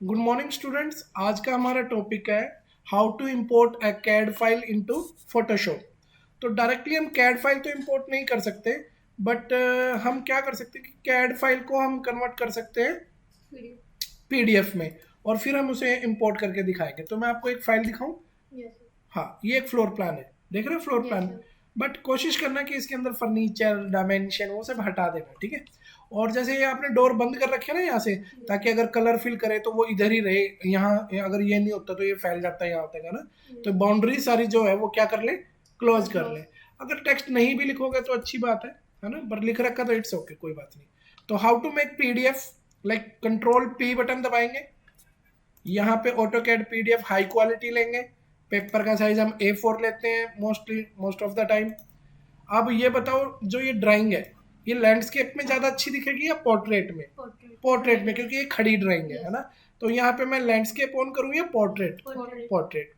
Good morning students. आज का हमारा टॉपिक है how to import a CAD file into Photoshop. तो डायरेक्टली हम कैड फाइल तो इंपोर्ट नहीं कर सकते, बट हम क्या कर सकते हैं कि कैड फाइल को हम कन्वर्ट कर सकते हैं पीडीएफ में, और फिर हम उसे इंपोर्ट करके दिखाएंगे। तो मैं आपको एक फाइल दिखाऊं। हाँ, ये एक फ्लोर प्लान है, देख रहे हो फ्लोर प्लान। बट कोशिश करना कि इसके अंदर फर्नीचर, डायमेंशन वो सब हटा देना, ठीक है। और जैसे ये आपने डोर बंद कर रखे है ना यहाँ से, ताकि अगर कलर फिल करे तो वो इधर ही रहे। यहाँ अगर ये नहीं होता तो ये फैल जाता है, यहाँ होता है ना। तो बाउंड्री सारी जो है वो क्या कर ले, क्लोज कर ले। अगर टेक्स्ट नहीं भी लिखोगे तो अच्छी बात है ना, पर लिख रखा तो इट्स ओके, कोई बात नहीं। तो how to make PDF, like control P button दबाएंगे, यहाँ पे AutoCAD PDF high quality लेंगे। पेपर का साइज हम A4 लेते हैं मोस्ट ऑफ द टाइम। अब ये बताओ, जो ये ड्राइंग है ये लैंडस्केप में ज्यादा अच्छी दिखेगी या पोर्ट्रेट में? पोर्ट्रेट में, क्योंकि ये खड़ी ड्राइंग है ना। तो यहाँ पे मैं लैंडस्केप ऑन करूँ या portrait? Portrait.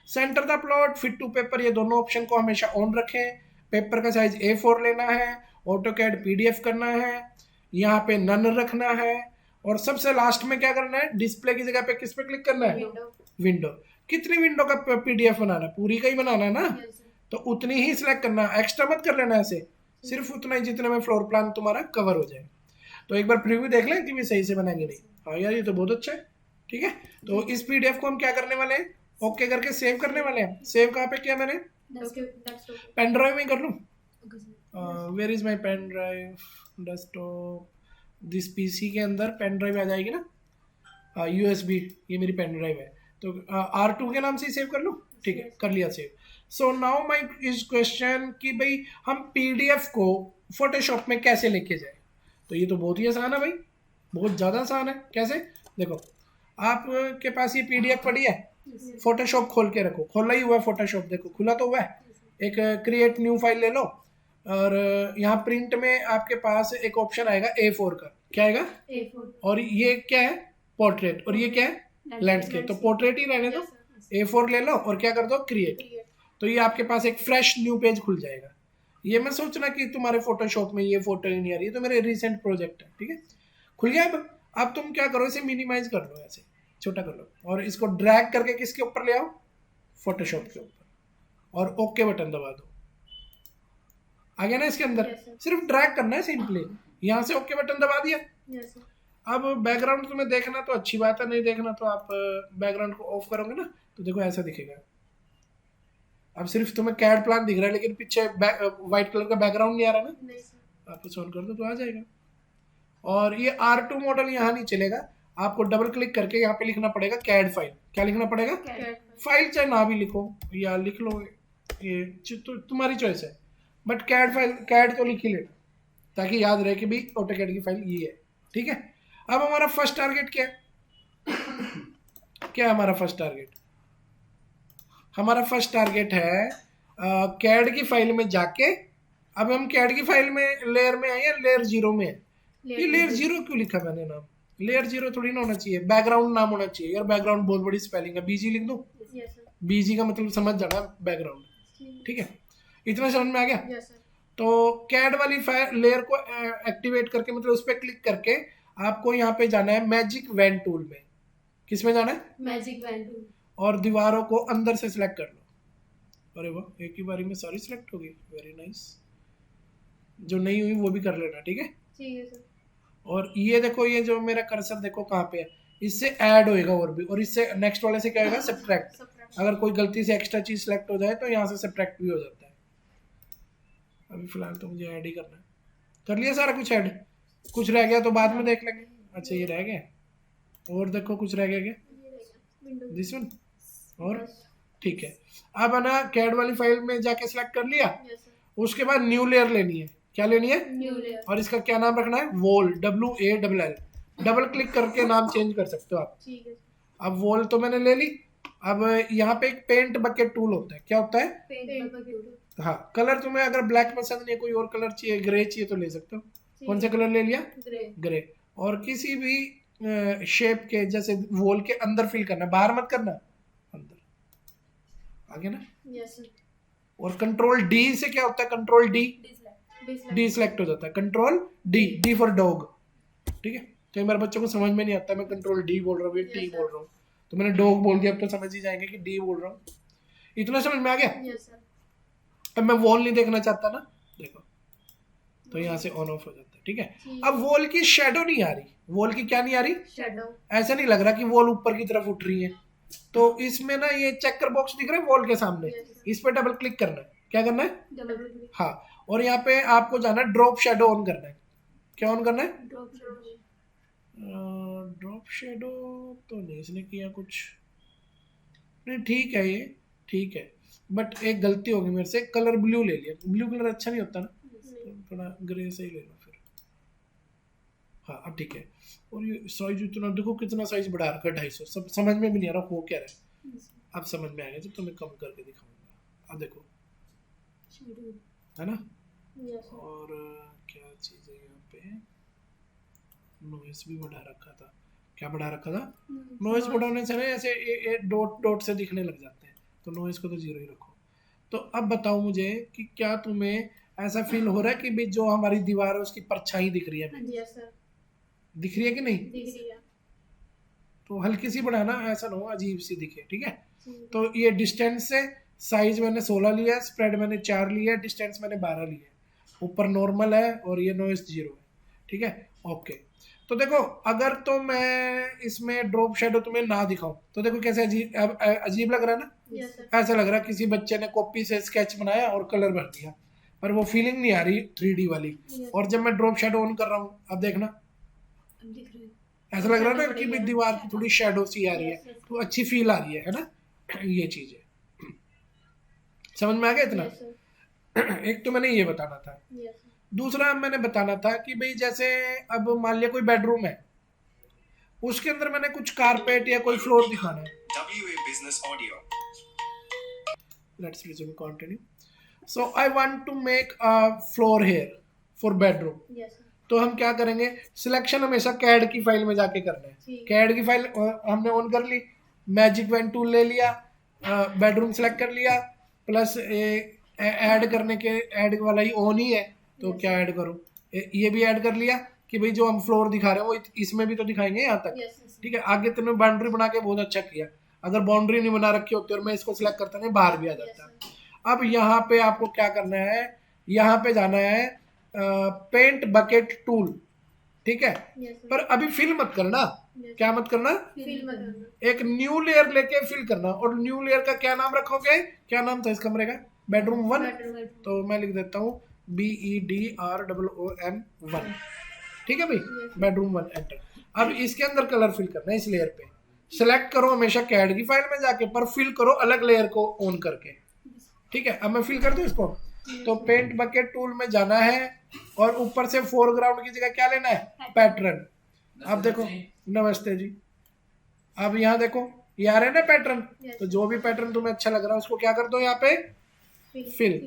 Center the plot, fit to paper, ये दोनों ऑप्शन को हमेशा ऑन रखें। पेपर का साइज A4 लेना है, ऑटो कैड पीडीएफ करना है, यहाँ पे नन रखना है, और सबसे लास्ट में क्या करना है, डिस्प्ले की जगह पे किस पे क्लिक करना है? विंडो। कितनी विंडो का पीडीएफ बनाना है? पूरी का ही बनाना है ना। तो उतनी ही सिलेक्ट करना, एक्स्ट्रा मत कर लेना ऐसे, सिर्फ उतना ही जितने में फ्लोर प्लान तुम्हारा कवर हो जाए। तो एक बार प्रीव्यू देख लें कि भी सही से बनाएंगे नहीं। हाँ यार, ये तो बहुत अच्छा है, ठीक है। तो इस पीडीएफ को हम क्या करने वाले हैं, ओके करके सेव करने वाले हैं। सेव कहाँ पे किया मैंने? पेन ड्राइव में कर लूँ? Where is my pen drive? Desktop, this PC के अंदर पेन ड्राइव आ जाएगी ना, यूएसबी, ये मेरी पेन ड्राइव है। तो R2 के नाम से सेव कर लूँ? ठीक है, कर लिया save. So now my is question कि भाई हम पीडीएफ को फोटोशॉप में कैसे लेके जाए। तो ये तो बहुत ही आसान है भाई, बहुत ज़्यादा आसान है। कैसे? देखो, आपके पास ये पीडीएफ पड़ी है, फोटोशॉप खोल के रखो। खोला ही हुआ है फोटोशॉप, देखो खुला तो हुआ है। एक क्रिएट न्यू फाइल ले लो, और यहाँ प्रिंट में आपके पास एक ऑप्शन आएगा A4 का। क्या आएगा? A4। और ये क्या है? पोर्ट्रेट। और ये क्या है? लैंडस्केप। तो पोर्ट्रेट ही रहने दो, A4 ले लो और क्या कर दो, क्रिएट। तो ये आपके पास एक फ्रेश न्यू पेज खुल जाएगा। ये मत सोचना कि तुम्हारे फोटोशॉप में ये फोटो ही नहीं आ रही है, तो मेरे रिसेंट प्रोजेक्ट है, ठीक है। खुल गया। अब तुम क्या करो, इसे मिनिमाइज कर लो, ऐसे छोटा कर लो, और इसको ड्रैग करके किसके ऊपर ले आओ? फोटोशॉप के ऊपर, और ओके बटन दबा दो। आ गया ना इसके अंदर? सिर्फ ड्रैग करना है सिंपली, यहाँ से ओके बटन दबा दिया। अब बैकग्राउंड तुम्हें देखना तो अच्छी बात है, नहीं देखना तो आप बैकग्राउंड को ऑफ करोगे ना, तो देखो ऐसा दिखेगा। अब सिर्फ तुम्हें कैड प्लान दिख रहा है, लेकिन पीछे व्हाइट कलर का बैकग्राउंड नहीं आ रहा ना। आप इसे ऑन कर दो तो आ जाएगा। और ये R2 मॉडल यहाँ नहीं चलेगा, आपको डबल क्लिक करके यहाँ पे लिखना पड़ेगा कैड फाइल। क्या लिखना पड़ेगा? फाइल चाहे ना भी लिखो या लिख लो, ये तो तुम्हारी चॉइस है, बट कैड फाइल, कैड तो लिख ही लेना, ताकि याद रहे कि भाई ऑटोकैड की फाइल ये है, ठीक है। अब हमारा फर्स्ट टारगेट क्या है? क्या है हमारा फर्स्ट टारगेट? हमारा फर्स्ट टारगेट है कैड की फाइल में जाके। अब हम कैड की फाइल में लेयर में है या लेयर 0 में है? ये लेयर 0 क्यों लिखा मैंने नाम? लेयर 0 थोड़ी ना होना चाहिए, बैकग्राउंड नाम होना चाहिए यार। बैकग्राउंड बहुत बड़ी स्पेलिंग है, बीजी लिख दूं? बीजी का मतलब समझ जाना, बैकग्राउंड, ठीक है। इतना समझ में आ गया? तो कैड वाली लेयर को एक्टिवेट करके, मतलब उस पर क्लिक करके आपको यहाँ पे जाना है मैजिक वैन टूल में। किस में जाना है? Magic wand tool. और दीवारों को अंदर से सिलेक्ट कर लो। अरे वाह, एक ही बारी में सारी सिलेक्ट हो गई, वेरी नाइस। जो नहीं हुई वो भी कर लेना, ठीक है। ठीक है सर। और ये देखो, ये जो मेरा कर्सर देखो कहाँ पे है, इससे ऐड होएगा और भी, और इससे नेक्स्ट वाले से क्या होगा, सब्ट्रैक्ट। अगर कोई गलती से एक्स्ट्रा चीज सिलेक्ट हो जाए तो यहाँ से सब्ट्रैक्ट भी हो जाता है। अभी फिलहाल तो मुझे ऐड ही करना है। कर लिया सारा कुछ ऐड? कुछ रह गया तो बाद में देख लेंगे। अच्छा, ये रह गया, और देखो कुछ रह गया क्या? This one. और ठीक है। अब है ना, कैड वाली फाइल में जाके सिलेक्ट कर लिया। उसके बाद न्यू लेयर लेनी है। क्या लेनी है? New layer. और इसका क्या नाम रखना है? Wall, WALL। डबल क्लिक करके नाम चेंज कर सकते हो आप। ठीक है। अब वॉल तो मैंने ले ली। अब यहाँ पे एक पेंट बकेट टूल होता है। क्या होता है? Paint bucket. हाँ, कलर तुम्हें अगर ब्लैक पसंद नहीं है, कोई और कलर चाहिए, ग्रे चाहिए, तो ले सकते हो। कौन सा कलर ले लिया? ग्रे। और किसी भी शेप के, जैसे वॉल के अंदर फिल करना, बाहर मत करना, अंदर। आगे ना? Yes sir. और कंट्रोल D से क्या होता है? कंट्रोल D, डी सिलेक्ट हो जाता है। Control D, D for dog, ठीक है। कई बार बच्चों को समझ में नहीं आता, मैं कंट्रोल डी बोल रहा हूँ, ये टी बोल रहा हूँ, तो मैंने डॉग बोल दिया, अब तो समझ ही जाएंगे कि डी बोल रहा हूँ। इतना समझ में आ गया? Yes sir. अब मैं वॉल नहीं देखना चाहता ना, देखो तो यहाँ से ऑन ऑफ हो जाता है, ठीक है। अब वॉल की शेडो नहीं आ रही, वॉल की क्या नहीं आ रही? शेडो। ऐसा नहीं लग रहा कि वॉल ऊपर की तरफ उठ रही है, तो इसमें ना ये चेकर बॉक्स दिख रहा है वॉल के सामने, इस पे डबल क्लिक करना है। क्या करना है? Double click. हाँ, और यहाँ पे आपको जाना है ड्रॉप शेडो ऑन करना है। क्या ऑन करना है? Drop shadow. ड्रॉप शेडो तो नहीं इसने किया कुछ, नहीं ठीक है, ये ठीक है, बट एक गलती होगी मेरे से, कलर ब्लू ले लिया, ब्लू कलर अच्छा नहीं होता ना, तो थोड़ा ग्रे से ही ले लो फिर। हाँ अब ठीक है। और ये साइज इतना देखो, कितना साइज बढ़ा रखा है, 250, सब समझ में भी नहीं आ रहा हो क्या रहा है। अब समझ में आएगा जब तुम्हें कम करके दिखाऊंगा। अब देखो, है ना। और क्या चीज़ है यहाँ पे, नॉइस भी बढ़ा रखा था। क्या बढ़ा रखा था? नॉइस बढ़ाने से ना ऐसे डॉट डॉट से दिखने लग जाते हैं, तो नॉइस को तो 0 ही रखो। तो अब बताओ मुझे कि क्या तुम्हें ऐसा फील हो रहा है कि भी जो हमारी दीवार है उसकी परछाई दिख रही है? Yes sir. दिख रही है कि नहीं? दिख रही है। तो हल्की सी बढ़ाना, ऐसा ना हो अजीब सी दिखे, ठीक है। तो ये डिस्टेंस से साइज मैंने 16 लिया है, स्प्रेड मैंने 4 लिया है, डिस्टेंस मैंने 12 लिया है, ऊपर नॉर्मल है और ये नॉइस 0 है, ठीक है। ओके, तो देखो अगर तो मैं इसमें ड्रॉप शेडो तुम्हें ना दिखाऊं तो देखो कैसे अजीब लग रहा है ना। Yes sir. ऐसा लग रहा है किसी बच्चे ने कॉपी से स्केच बनाया और कलर भर दिया, पर वो फीलिंग नहीं आ रही 3D वाली। और जब मैं ड्रॉप शेडो ऑन कर रहा हूँ, अब देखना दिख रही है। ऐसा लग रहा है ना कि भी दीवार की थोड़ी शेडो सी आ रही है, तो अच्छी फील आ रही है ना। ये चीज है, समझ में आ गया इतना? एक तो मैंने ये बताना था। दूसरा मैंने बताना था कि भाई जैसे अब मान लिया कोई बेडरूम है, उसके अंदर मैंने कुछ कारपेट या कोई फ्लोर दिखाना है। WA Business Audio. Let's resume continue. So I want to make a floor here for bedroom. Yes sir. तो हम क्या करेंगे, सिलेक्शन हमेशा कैड की फाइल में जाके करना है। कैड की फाइल हमने ऑन कर ली, मैजिक पेन टूल ले लिया, बेडरूम सेलेक्ट कर लिया, प्लस ऐड करने के ऐड वाला ही ऑन ही है, तो क्या ऐड करूँ, ये भी ऐड कर लिया कि भाई जो हम फ्लोर दिखा रहे हैं वो इसमें भी तो दिखाएंगे यहाँ तक, ठीक है। आगे तुमने बाउंड्री बना के बहुत अच्छा किया, अगर बाउंड्री नहीं बना रखी होती और मैं इसको सिलेक्ट करता नहीं, बाहर भी आ जाता। अब यहाँ पे आपको क्या करना है, यहाँ पे जाना है पेंट बकेट टूल, ठीक है। पर अभी फिल मत करना, क्या मत करना, एक न्यू लेयर लेके फिल करना। और न्यू लेयर का क्या नाम रखोगे, क्या नाम था इस कमरे का? बेडरूम 1। तो मैं लिख देता हूँ BEDROOM 1, ठीक है भाई, बेडरूम 1 एंटर। अब इसके अंदर कलर फिल करना है, इस लेयर पे सिलेक्ट करो हमेशा कैड की फाइल में जाके, पर फिल करो अलग लेयर को ऑन करके, ठीक है। अब मैं फिल कर दूं इसको, तो पेंट बकेट टूल में जाना है और ऊपर से फोरग्राउंड की जगह क्या लेना है, पैटर्न। अब देखो, नमस्ते जी, अब यहाँ देखो ये आ रहे हैं ना पैटर्न, तो जो भी पैटर्न तुम्हें अच्छा लग रहा है उसको क्या कर दो यहाँ पे फिल।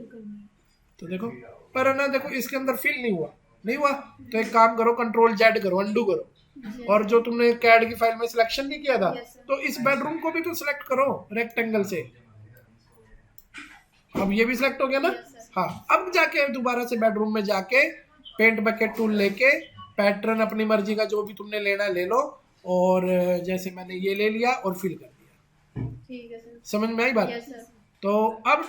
तो देखो, पर ना देखो इसके अंदर फिल नहीं हुआ, तो एक काम करो, कंट्रोल जेड करो, अंडू करो, और जो तुमने कैड की फाइल में सिलेक्शन नहीं किया था, तो इस बेडरूम को भी तो सिलेक्ट करो रेक्टेंगल से। अब ये भी सिलेक्ट हो गया ना। हाँ, अब जाके दोबारा से बेडरूम में जाके पेंट बकेट टूल लेके पैटर्न अपनी मर्जी का जो भी तुमने लेना ले लो, और जैसे मैंने ये ले लिया और फिल कर दिया, ठीक है सर। समझ में आई बात? तो अब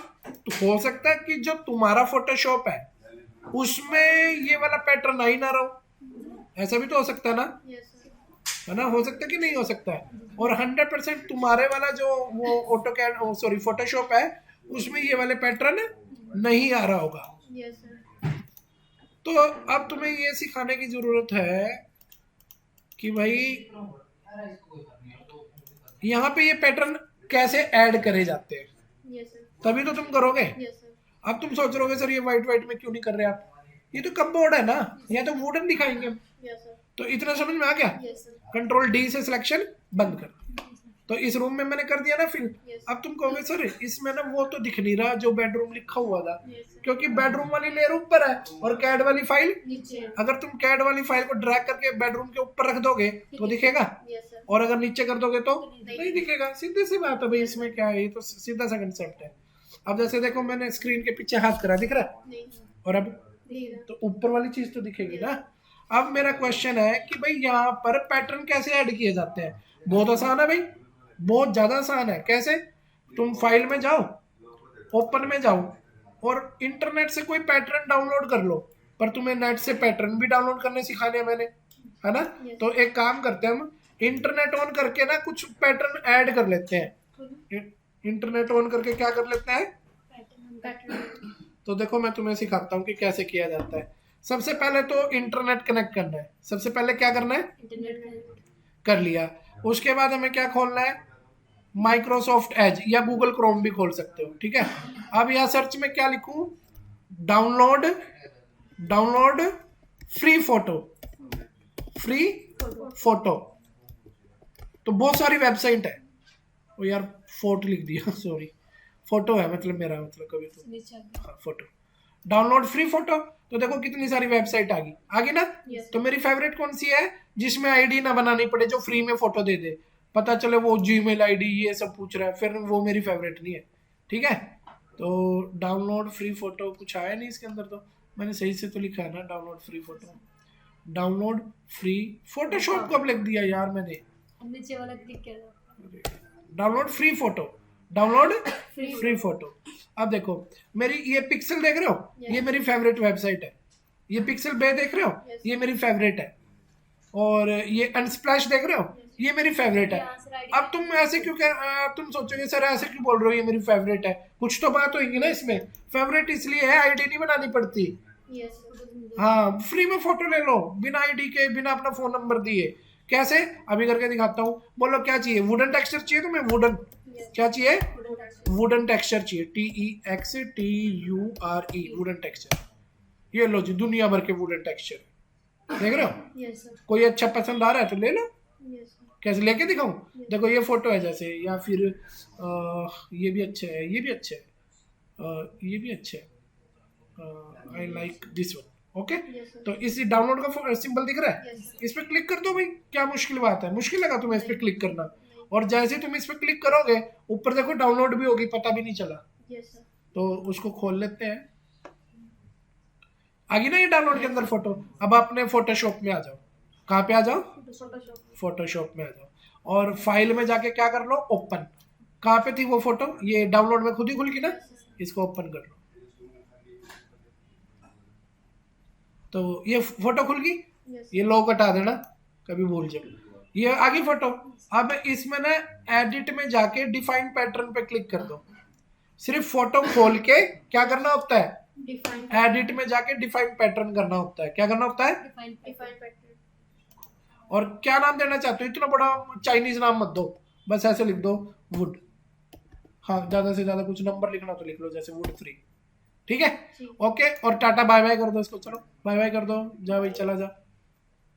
हो सकता है कि जो तुम्हारा फोटोशॉप है उसमें ये वाला पैटर्न आ ही ना रहो, ऐसा भी तो हो सकता है ना, है ना, हो सकता है कि नहीं हो सकता है। और 100% तुम्हारे वाला जो वो ऑटोकैड सॉरी फोटोशॉप है उसमें ये वाले पैटर्न नहीं आ रहा होगा। तो अब तुम्हें ये सिखाने की जरूरत है कि भाई यहाँ पे ये पैटर्न कैसे ऐड करे जाते हैं, तभी तो तुम करोगे। अब तुम सोच रहोगे सर ये व्हाइट में क्यों नहीं कर रहे आप, ये तो कपबोर्ड है ना, यहाँ तो वुडन दिखाएंगे। तो इतना समझ में आ गया? कंट्रोल डी से सिलेक्शन बंद कर, तो इस रूम में मैंने कर दिया ना फिल। अब तुम कहोगे सर इसमें ना वो तो दिख नहीं रहा जो बेडरूम लिखा हुआ था, क्योंकि बेडरूम वाली लेयर ऊपर है और कैड वाली फाइल नीचे। अगर तुम कैड वाली फाइल को ड्रैग करके बेडरूम के ऊपर रख दोगे तो दिखेगा, और अगर नीचे कर दोगे तो नहीं दिखेगा। सीधी सी बात है भाई, इसमें क्या है, ये तो सीधा सा कंसेप्ट है। अब जैसे देखो मैंने स्क्रीन के पीछे हाथ करा, दिख रहा है, और अब तो ऊपर वाली चीज तो दिखेगी ना। अब मेरा क्वेश्चन है कि भाई यहाँ पर पैटर्न कैसे ऐड किए जाते हैं। बहुत आसान है भाई, बहुत ज्यादा आसान है। कैसे? तुम फाइल में जाओ, ओपन में जाओ और इंटरनेट से कोई पैटर्न डाउनलोड कर लो। पर तुम्हें नेट से पैटर्न भी डाउनलोड करने सिखाने हैं मैंने, है ना। Yes. तो एक काम करते हैं, हम इंटरनेट ऑन करके ना कुछ पैटर्न ऐड कर लेते हैं। इंटरनेट ऑन करके क्या कर लेते हैं? पैटर्न। तो देखो मैं तुम्हें सिखाता हूँ कि कैसे किया जाता है। सबसे पहले तो इंटरनेट कनेक्ट करना है। सबसे पहले क्या करना है? इंटरनेट। कर लिया। उसके बाद हमें क्या खोलना है? माइक्रोसॉफ्ट एज या गूगल क्रोम भी खोल सकते हो, ठीक है। अब यहाँ सर्च में क्या लिखूं? Download, download free photo, free photo. तो बहुत सारी वेबसाइट है। ओ यार फोटो लिख दिया सॉरी, फोटो है मतलब मेरा, मतलब कभी तो नीचे आ गया। हाँ फोटो। Download free photo. तो देखो कितनी सारी वेबसाइट आ गई ना। Yes. तो मेरी फेवरेट कौन सी है? जिसमें आईडी ना बनानी पड़े, जो फ्री में फोटो दे दे, पता चले वो जीमेल आईडी ये सब पूछ रहा है, फिर वो मेरी फेवरेट नहीं है, ठीक है। तो डाउनलोड फ्री फोटो, कुछ आया नहीं इसके अंदर, तो मैंने सही से तो लिखा है ना, download free photo. Download free Photoshop कब लिख दिया यार मैंने? नीचे वाला क्लिक किया। Download free photo, download Free free photo. अब देखो मेरी ये पिक्सल देख रहे हो, Yes. ये मेरी फेवरेट वेबसाइट है। ये पिक्सल बे देख रहे हो, Yes. ये मेरी फेवरेट है। और ये अनस्प्लैश देख रहे हो, ये मेरी फेवरेट है। यहाँ से ID अब तुम ऐसे क्यों तुम सोचोगे सर ऐसे क्यों बोल रहे हो ये मेरी फेवरेट है? कुछ तो बात होगी ना इसमें। फेवरेट इसलिए है, आईडी नहीं बनानी पड़ती। यस। हाँ फ्री में फोटो ले लो, बिना आईडी के, बिना अपना फोन नंबर दिए। कैसे? अभी करके दिखाता हूँ। बोलो क्या चाहिए? वुडन टेक्सचर चाहिए तुम्हें? वुडन क्या चाहिए? वुडन टेक्सचर चाहिए, TEXTURE, वुडन टेक्सचर। ये लो जी, दुनिया भर के वुडन टेक्सचर देख रहे हो। Yes sir. कोई अच्छा पसंद आ रहा है तो ले लो। Yes sir. कैसे लेके दिखाऊं? देखो ये फोटो है जैसे, या फिर ये भी अच्छा है, ये भी अच्छा है, ये भी अच्छा है। I like this one. Okay, Yes, sir. तो इसी डाउनलोड का सिंबल दिख रहा है, Yes, sir. इस पे क्लिक कर दो भाई। क्या मुश्किल बात है? मुश्किल लगा तुम्हें इस पे क्लिक करना? और जैसे ही तुम इस पे क्लिक करोगे, ऊपर देखो डाउनलोड भी होगी, पता भी नहीं चला। Yes sir. तो उसको खोल लेते हैं। आ गई ना ये डाउनलोड के अंदर फोटो। अब अपने फोटोशॉप में आ जाओ। कहाँ पे आ जाओ? फोटोशॉप। फोटोशॉप में आ जाओ और फाइल में जाके क्या कर लो? ओपन। कहाँ पे थी वो फोटो? ये डाउनलोड में खुद ही खुल गई ना, इसको ओपन कर लो। तो ये फोटो खुल गई। यस। ये लोग हटा देना, कभी भूल जाओ। ये आ गई फोटो। अब इसमें ना एडिट में जाके डिफाइन पैटर्न पे क्लिक कर दो। सिर्फ फोटो खोल के क्या करना होता है? डिफाइन। एडिट में जाके डिफाइन पैटर्न करना होता है। क्या करना होता है? Define pattern. और क्या नाम देना चाहते हो? इतना बड़ा चाइनीज नाम मत दो, बस ऐसे लिख दो वुड। हाँ ज्यादा से ज्यादा कुछ नंबर लिखना तो लिख लो, जैसे वुड 3, ठीक है। ओके, और टाटा बाय बाय कर दो इसको। चलो बाय बाय कर दो, जा भाई चला जा।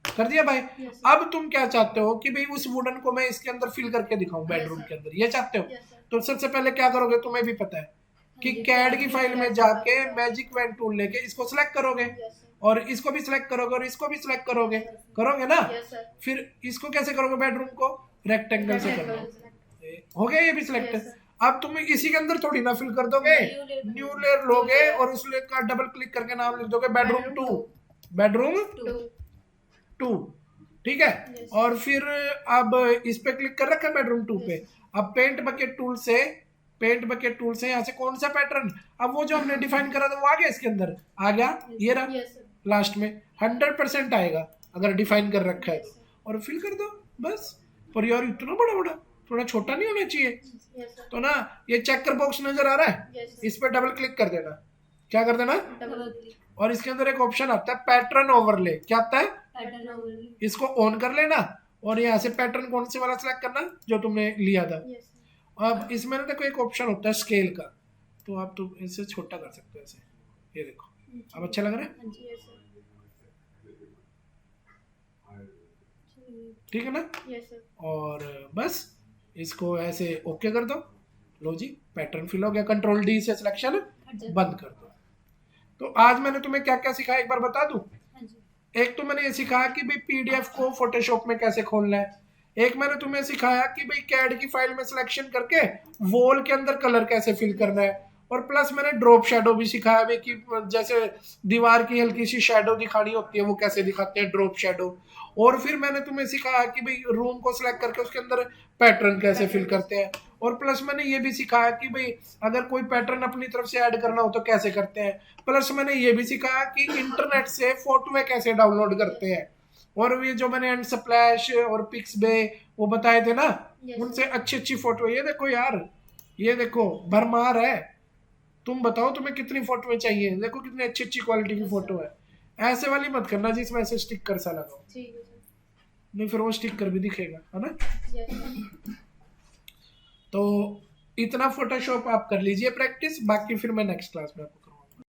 कर दिया भाई। Yes, sir. अब तुम क्या चाहते हो कि भाई उस वुडन को मैं इसके अंदर फिल करके दिखाऊं बेडरूम Yes, sir. के अंदर, ये चाहते हो? Yes, sir. तो सबसे पहले क्या करोगे, तुम्हें भी पता है कि जी, कैड की जी, फाइल में जी, जाके जी, मैजिक वैन टूल लेके इसको सिलेक्ट करोगे, यस सर। और इसको भी सिलेक्ट करोगे, और इसको भी सिलेक्ट करोगे। करोगे ना? Yes sir. फिर इसको कैसे करोगे? बेडरूम को रेक्टेंगल से Rectangle करोगे। select। हो गया ये भी सिलेक्ट। Yes, sir. अब तुम इसी के अंदर थोड़ी ना फिल कर दोगे, न्यू लेयर लोगे और उस लेयर का डबल क्लिक करके नाम लिख दोगे बेडरूम 2, बेडरूम टू। 2, ठीक है। Yes. और फिर अब इस पे क्लिक कर रखा है बेडरूम 2 पे। Yes. अब पेंट बकेट टूल से यहाँ से कौन सा पैटर्न, अब वो जो हमने डिफाइन करा था वो आ गया इसके अंदर, आ गया ये रहा। Yes sir. लास्ट में 100% आएगा अगर डिफाइन कर रखा है तो, और फिल कर दो बस। पर यार इतना बड़ा बड़ा, थोड़ा छोटा नहीं होना चाहिए? Yes sir. तो ना ये चेकर बॉक्स नजर आ रहा है, यस इस पे डबल क्लिक कर देना। क्या कर देना? Double click. और इसके अंदर एक ऑप्शन आता है पैटर्न ओवरले। क्या आता है? Pattern overlay. इसको ऑन कर लेना और यहाँ से पैटर्न कौन से वाला सिलेक्ट करना जो तुमने लिया था। Yes sir. अब इसमें ना देखो एक ऑप्शन होता है स्केल का, तो आप तो इसे छोटा कर सकते हो ऐसे। ये देखो अब अच्छा लग रहा है, हाँ जी यस सर। ठीक है ना। Yes sir. और बस इसको ऐसे ओके कर दो। लो जी पैटर्न फिल हो गया। कंट्रोल डी से सिलेक्शन बंद कर दो। तो आज मैंने तुम्हें क्या क्या सिखाया एक बार बता दूं। हाँ जी। एक तो मैंने ये सिखाया कि भाई पीडीएफ को फोटोशॉप में कैसे खोलना है। एक मैंने तुम्हें सिखाया कि भाई कैड की फाइल में सिलेक्शन करके वॉल के अंदर कलर कैसे फिल करना है। और प्लस मैंने ड्रॉप शेडो भी सिखाया भी कि जैसे दीवार की हल्की सी शेडो दिखानी होती है वो कैसे दिखाते हैं, ड्रॉप शेडो। और फिर मैंने तुम्हें सिखाया कि भाई रूम को सिलेक्ट करके उसके अंदर पैटर्न कैसे फिल करते हैं। और प्लस मैंने ये भी सिखाया कि भाई अगर कोई पैटर्न अपनी तरफ से ऐड करना हो तो कैसे करते हैं। प्लस मैंने ये भी सिखाया कि इंटरनेट से फोटोएं कैसे डाउनलोड करते हैं। और ये जो मैंने एंड स्प्लैश और पिक्स बे वो बताए थे ना, उनसे अच्छी अच्छी फोटो। ये देखो यार, ये देखो भरमार है। तुम बताओ तुम्हें कितनी फोटोएं चाहिए, देखो कितनी अच्छी अच्छी क्वालिटी की फोटो है। ऐसे वाली मत करना जिसमें ऐसे स्टिकर सा लगाओ, ठीक है सर। नहीं फिर वो स्टिकर भी दिखेगा, है ना। Yes sir. तो इतना फोटोशॉप आप कर लीजिए प्रैक्टिस, बाकी फिर मैं नेक्स्ट क्लास में आपको